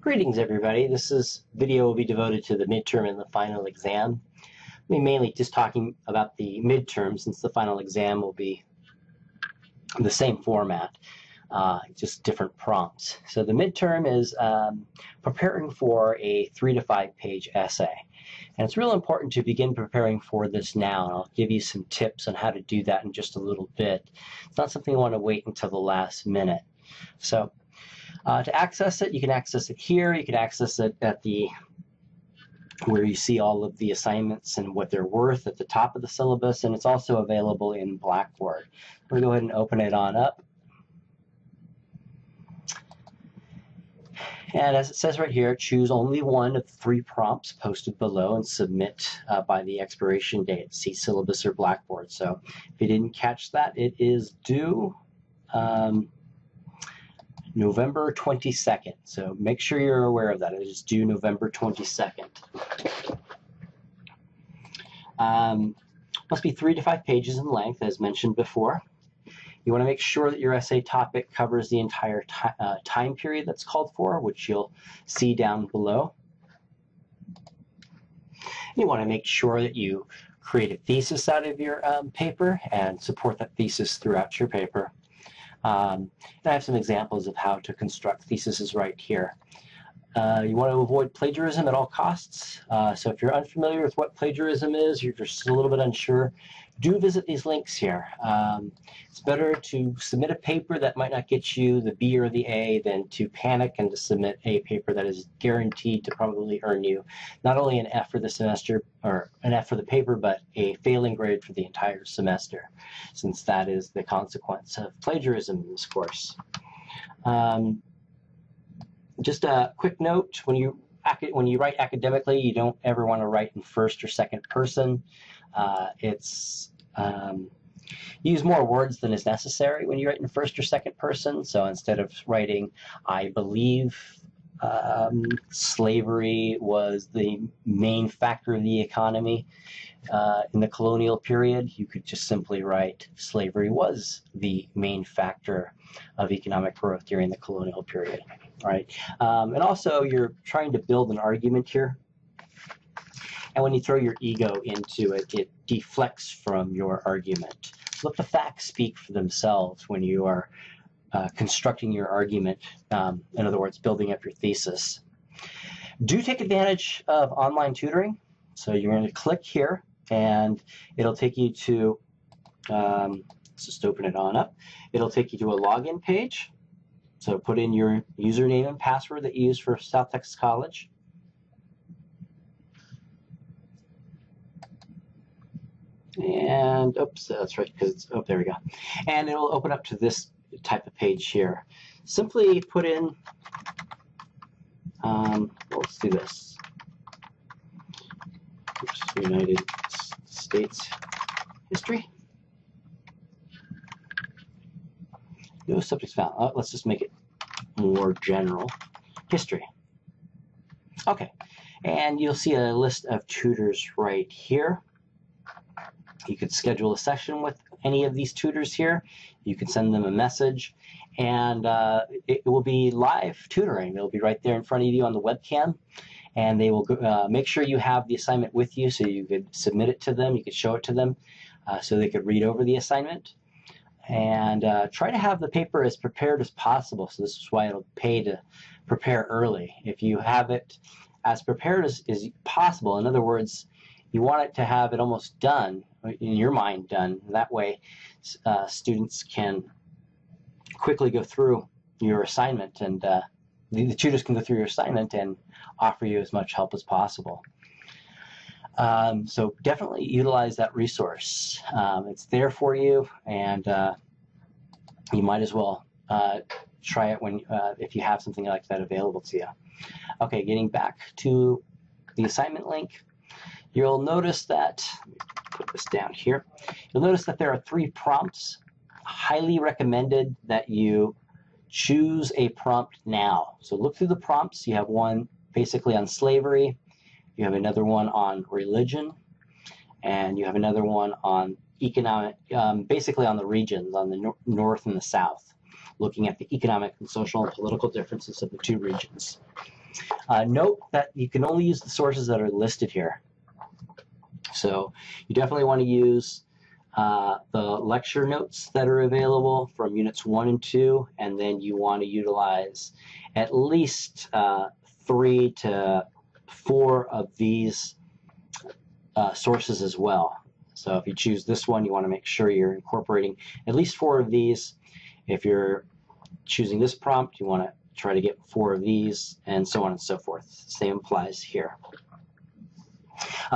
Greetings, everybody. This video will be devoted to the midterm and the final exam. I'll be mainly just talking about the midterm, since the final exam will be the same format, just different prompts. So the midterm is preparing for a 3 to 5 page essay. And it's real important to begin preparing for this now. And I'll give you some tips on how to do that in just a little bit. It's not something you want to wait until the last minute. So to access it, you can access it here. You can access it at where you see all of the assignments and what they're worth at the top of the syllabus, and it's also available in Blackboard. We'll go ahead and open it on up. And as it says right here, choose only one of the 3 prompts posted below and submit by the expiration date. See syllabus or Blackboard. So if you didn't catch that, it is due November 22nd. So make sure you're aware of that. It is due November 22nd. Must be 3 to 5 pages in length, as mentioned before. You want to make sure that your essay topic covers the entire time period that's called for, which you'll see down below. You want to make sure that you create a thesis out of your paper and support that thesis throughout your paper. And I have some examples of how to construct theses right here. You want to avoid plagiarism at all costs. So if you're unfamiliar with what plagiarism is, you're just a little bit unsure, do visit these links here. It's better to submit a paper that might not get you the B or the A than to panic and to submit a paper that is guaranteed to probably earn you not only an F for the semester, or an F for the paper, but a failing grade for the entire semester, since that is the consequence of plagiarism in this course. Just a quick note, when you write academically, you don't ever want to write in first or second person. Use more words than is necessary when you write in first or second person. So instead of writing, I believe slavery was the main factor of the economy in the colonial period, you could just simply write, slavery was the main factor of economic growth during the colonial period. Right? And also, you're trying to build an argument here. And when you throw your ego into it, it deflects from your argument. Let the facts speak for themselves when you are constructing your argument. In other words, building up your thesis. Do take advantage of online tutoring. So you're going to click here, and it'll take you to, let's just open it on up. It'll take you to a login page. So put in your username and password that you use for South Texas College. And, oops, that's right, because it's, oh, there we go. And it'll open up to this type of page here. Simply put in, let's do this. Oops, United States history. No subjects found. Let's just make it more general. History. Okay, and you'll see a list of tutors right here. You could schedule a session with any of these tutors here. You can send them a message, and it will be live tutoring. They'll be right there in front of you on the webcam, and they will make sure you have the assignment with you so you could submit it to them. You could show it to them so they could read over the assignment. And try to have the paper as prepared as possible. So this is why it'll pay to prepare early. If you have it as prepared as possible, in other words, you want it to have it almost done, in your mind done. That way students can quickly go through your assignment, and the tutors can go through your assignment and offer you as much help as possible. So definitely utilize that resource. It's there for you, and you might as well try it when if you have something like that available to you. Okay, getting back to the assignment link, you'll notice that, let me put this down here, you'll notice that there are 3 prompts. Highly recommended that you choose a prompt now. So look through the prompts. You have one basically on slavery. You have another one on religion, and you have another one on economic, basically on the regions, on the north and the south, looking at the economic and social and political differences of the 2 regions. Note that you can only use the sources that are listed here. So you definitely want to use the lecture notes that are available from units 1 and 2, and then you want to utilize at least 3 to 4 of these sources as well. So if you choose this one, you want to make sure you're incorporating at least 4 of these. If you're choosing this prompt, you want to try to get 4 of these, and so on and so forth. Same applies here.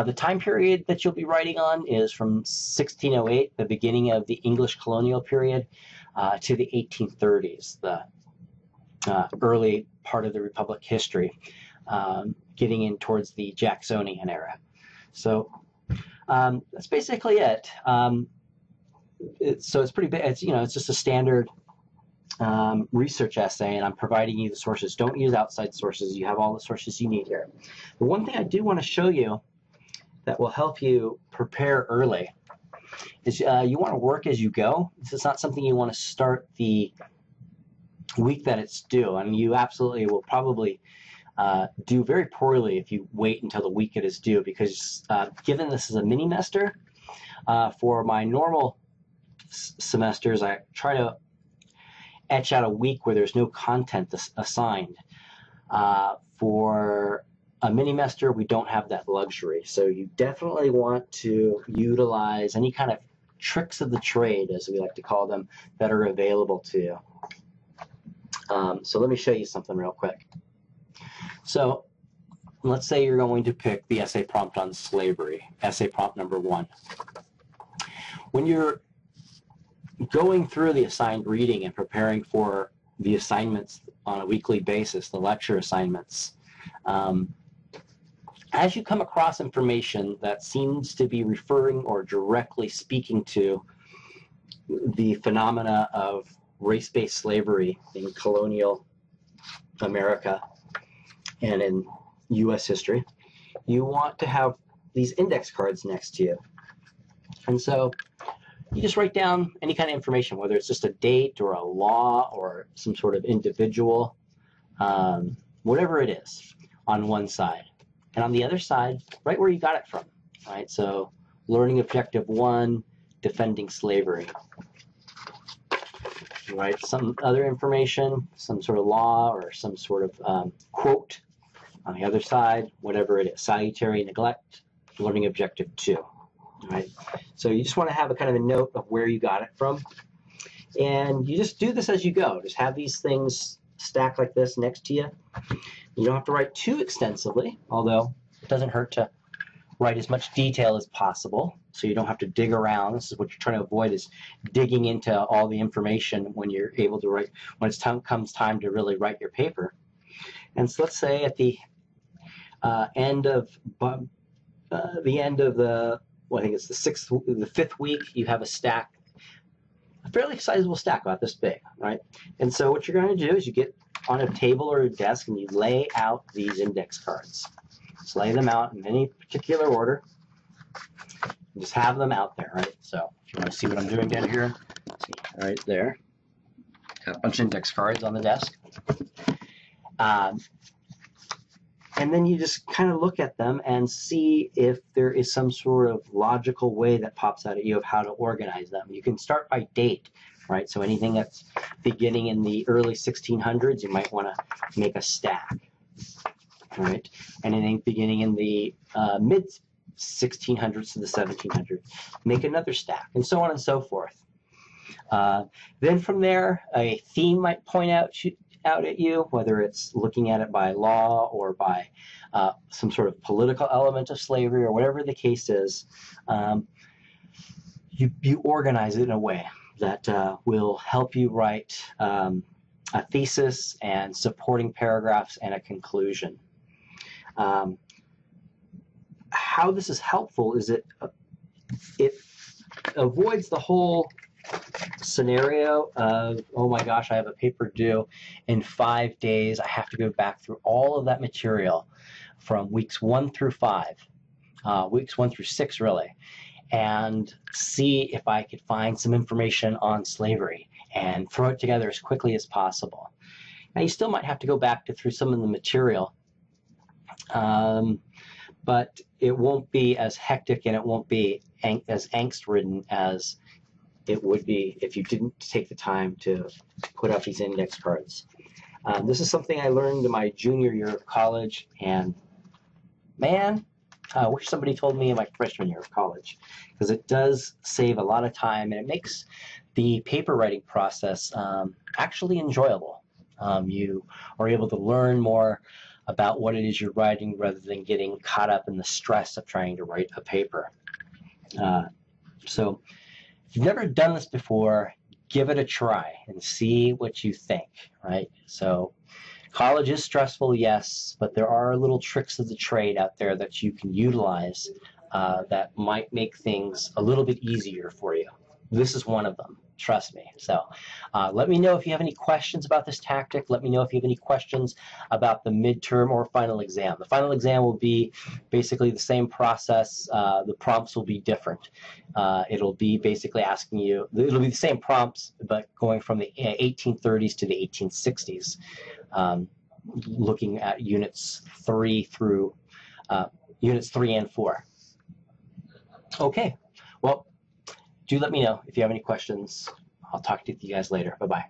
The time period that you'll be writing on is from 1608, the beginning of the English colonial period, to the 1830s, the early part of the Republic history, getting in towards the Jacksonian era. So that's basically it. So it's pretty big. It's, it's just a standard research essay, and I'm providing you the sources. Don't use outside sources. You have all the sources you need here. The one thing I do want to show you that will help you prepare early is you want to work as you go. This is not something you want to start the week that it's due, and you absolutely will probably do very poorly if you wait until the week it is due, because given this is a mini-mester, for my normal semesters, I try to etch out a week where there's no content assigned. For a mini-mester, we don't have that luxury, so you definitely want to utilize any kind of tricks of the trade, as we like to call them, that are available to you. So let me show you something real quick. So let's say you're going to pick the essay prompt on slavery, essay prompt number 1. When you're going through the assigned reading and preparing for the assignments on a weekly basis, the lecture assignments, as you come across information that seems to be referring or directly speaking to the phenomena of race-based slavery in colonial America and in U.S. history, you want to have these index cards next to you. And so you just write down any kind of information, whether it's just a date or a law or some sort of individual, whatever it is, on one side. And on the other side, right where you got it from, right? So learning objective 1, defending slavery. Right, some other information, some sort of law or some sort of quote on the other side, whatever it is. Salutary neglect, learning objective 2. Right, so you just want to have a kind of a note of where you got it from, and you just do this as you go. Just have these things stacked like this next to you. You don't have to write too extensively, although it doesn't hurt to write as much detail as possible, so you don't have to dig around. This is what you're trying to avoid, is digging into all the information when you're able to write, when comes time to really write your paper. And so let's say at the end of the, well, I think it's the 5th week, you have a stack, a fairly sizable stack, about this big, right? And so what you're going to do is you get on a table or a desk and you lay out these index cards. Just lay them out in any particular order. Just have them out there, right? So if you want to see what I'm doing down here, see right there. Got a bunch of index cards on the desk. And then you just kind of look at them and see if there is some sort of logical way that pops out at you of how to organize them. You can start by date, right? So anything that's beginning in the early 1600s, you might want to make a stack, right? Anything beginning in the mid 1600s to the 1700s, make another stack, and so on and so forth. Then from there, a theme might point out at you, whether it's looking at it by law or by some sort of political element of slavery or whatever the case is. You organize it in a way that will help you write a thesis and supporting paragraphs and a conclusion. How this is helpful is it avoids the whole scenario of, oh my gosh, I have a paper due in 5 days. I have to go back through all of that material from weeks 1 through 5, weeks 1 through 6 really, and see if I could find some information on slavery and throw it together as quickly as possible. Now you still might have to go back through some of the material But it won't be as hectic and it won't be as angst-ridden as it would be if you didn't take the time to put out these index cards. This is something I learned in my junior year of college, and man, I wish somebody told me in my freshman year of college, because it does save a lot of time and it makes the paper writing process actually enjoyable. You are able to learn more about what it is you're writing rather than getting caught up in the stress of trying to write a paper. So if you've never done this before, give it a try and see what you think, right? So college is stressful, yes, but there are little tricks of the trade out there that you can utilize that might make things a little bit easier for you. This is one of them, trust me. So let me know if you have any questions about this tactic. Let me know if you have any questions about the midterm or final exam. The final exam will be basically the same process. The prompts will be different. It'll be basically asking you, it'll be the same prompts, but going from the 1830s to the 1860s. Looking at units 3 through units 3 and 4. Okay, well, do let me know if you have any questions. I'll talk to you guys later. Bye-bye.